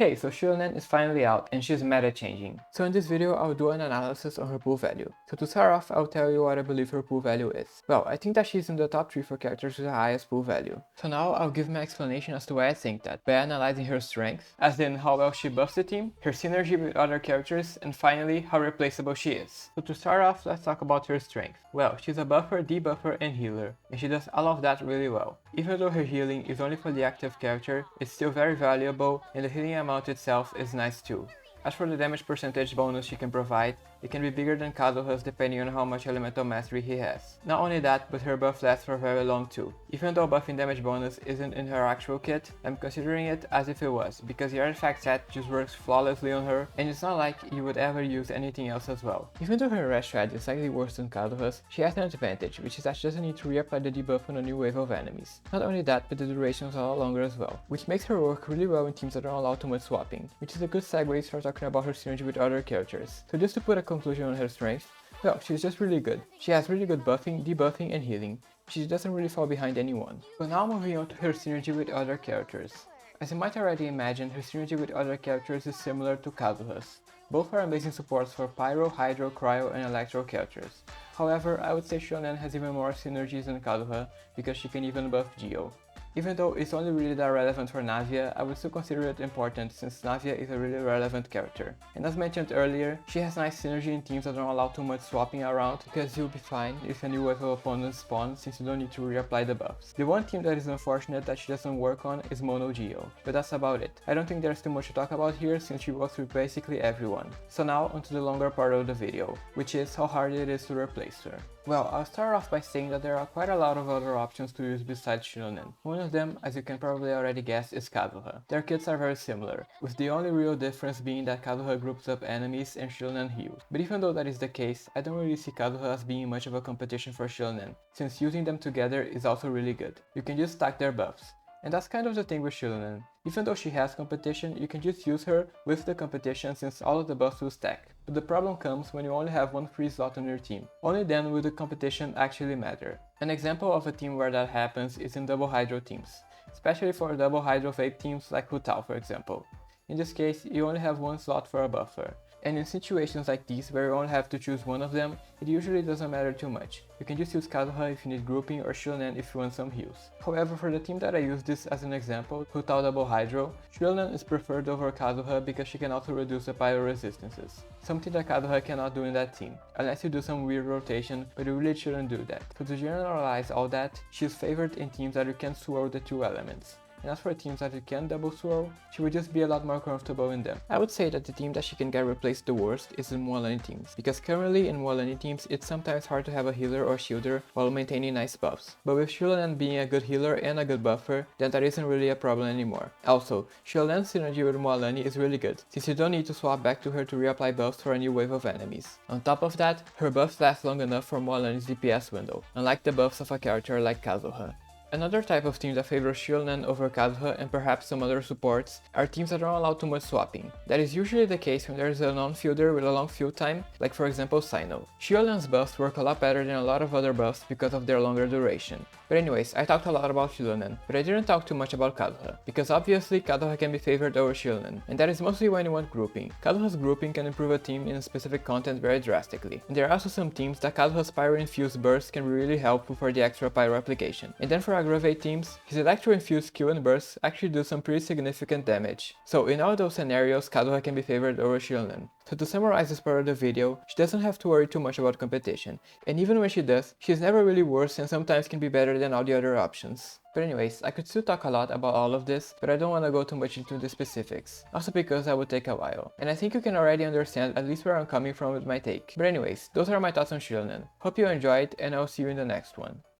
Okay, so XILONEN is finally out and she's meta changing. So in this video I'll do an analysis on her pool value. So to start off, I'll tell you what I believe her pool value is. Well, I think that she's in the top 3 for characters with the highest pool value. So now I'll give my explanation as to why I think that, by analyzing her strengths, as in how well she buffs the team, her synergy with other characters, and finally how replaceable she is. So to start off, let's talk about her strength. Well, she's a buffer, debuffer, and healer, and she does all of that really well. Even though her healing is only for the active character, it's still very valuable, and the healing amount itself is nice too. As for the damage percentage bonus she can provide, it can be bigger than Kazuha's depending on how much elemental mastery he has. Not only that, but her buff lasts for very long too. Even though buffing damage bonus isn't in her actual kit, I'm considering it as if it was, because the artifact set just works flawlessly on her, and it's not like you would ever use anything else as well. Even though her rest strat is slightly worse than Kazuha's, she has an advantage, which is that she doesn't need to reapply the debuff on a new wave of enemies. Not only that, but the duration is a lot longer as well, which makes her work really well in teams that don't allow too much swapping, which is a good segue to start talking about her synergy with other characters. So just to put a conclusion on her strength, well, she's just really good. She has really good buffing, debuffing, and healing. She doesn't really fall behind anyone. But now moving on to her synergy with other characters. As you might already imagine, her synergy with other characters is similar to Kazuha's. Both are amazing supports for Pyro, Hydro, Cryo, and Electro characters. However, I would say XILONEN has even more synergies than Kazuha because she can even buff Geo. Even though it's only really that relevant for Navia, I would still consider it important since Navia is a really relevant character. And as mentioned earlier, she has nice synergy in teams that don't allow too much swapping around because you'll be fine if a new wave of opponents spawn since you don't need to reapply the buffs. The one team that is unfortunate that she doesn't work on is Mono Geo, but that's about it. I don't think there's too much to talk about here since she works with basically everyone. So now onto the longer part of the video, which is how hard it is to replace her. Well, I'll start off by saying that there are quite a lot of other options to use besides XILONEN. One of them, as you can probably already guess, is Kazuha. Their kits are very similar, with the only real difference being that Kazuha groups up enemies and XILONEN heals. But even though that is the case, I don't really see Kazuha as being much of a competition for XILONEN, since using them together is also really good. You can just stack their buffs. And that's kind of the thing with XILONEN. Even though she has competition, you can just use her with the competition since all of the buffs will stack. But the problem comes when you only have one free slot on your team. Only then will the competition actually matter. An example of a team where that happens is in double hydro teams, especially for double hydro vape teams like Hu Tao for example. In this case, you only have one slot for a buffer. And in situations like these where you only have to choose one of them, it usually doesn't matter too much. You can just use Kazuha if you need grouping or XILONEN if you want some heals. However, for the team that I use this as an example, Hu Tao Double Hydro, XILONEN is preferred over Kazuha because she can also reduce the pyro resistances. Something that Kazuha cannot do in that team, unless you do some weird rotation, but you really shouldn't do that. So to generalize all that, she is favored in teams that you can swirl the two elements. And as for teams that you can double swirl, she would just be a lot more comfortable in them. I would say that the team that she can get replaced the worst is in Mualani teams, because currently in Mualani teams it's sometimes hard to have a healer or shielder while maintaining nice buffs. But with XILONEN being a good healer and a good buffer, then that isn't really a problem anymore. Also, XILONEN's synergy with Mualani is really good, since you don't need to swap back to her to reapply buffs for a new wave of enemies. On top of that, her buffs last long enough for Mualani's DPS window, unlike the buffs of a character like Kazuha. Another type of team that favors XILONEN over Kazuha and perhaps some other supports are teams that don't allow too much swapping. That is usually the case when there is a non-fielder with a long field time, like for example Sino. XILONEN's buffs work a lot better than a lot of other buffs because of their longer duration. But anyways, I talked a lot about XILONEN, but I didn't talk too much about Kazuha, because obviously Kazuha can be favored over XILONEN, and that is mostly when you want grouping. Kazuha's grouping can improve a team in a specific content very drastically, and there are also some teams that Kazuha's pyro-infused burst can be really helpful for the extra pyro application. And then for aggravate teams, his electro-infused Q and bursts actually do some pretty significant damage. So in all those scenarios, Kazuha can be favored over XILONEN. So to summarize this part of the video, she doesn't have to worry too much about competition, and even when she does, she's never really worse and sometimes can be better than all the other options. But anyways, I could still talk a lot about all of this, but I don't want to go too much into the specifics, also because that would take a while. And I think you can already understand at least where I'm coming from with my take. But anyways, those are my thoughts on XILONEN. Hope you enjoyed, and I'll see you in the next one.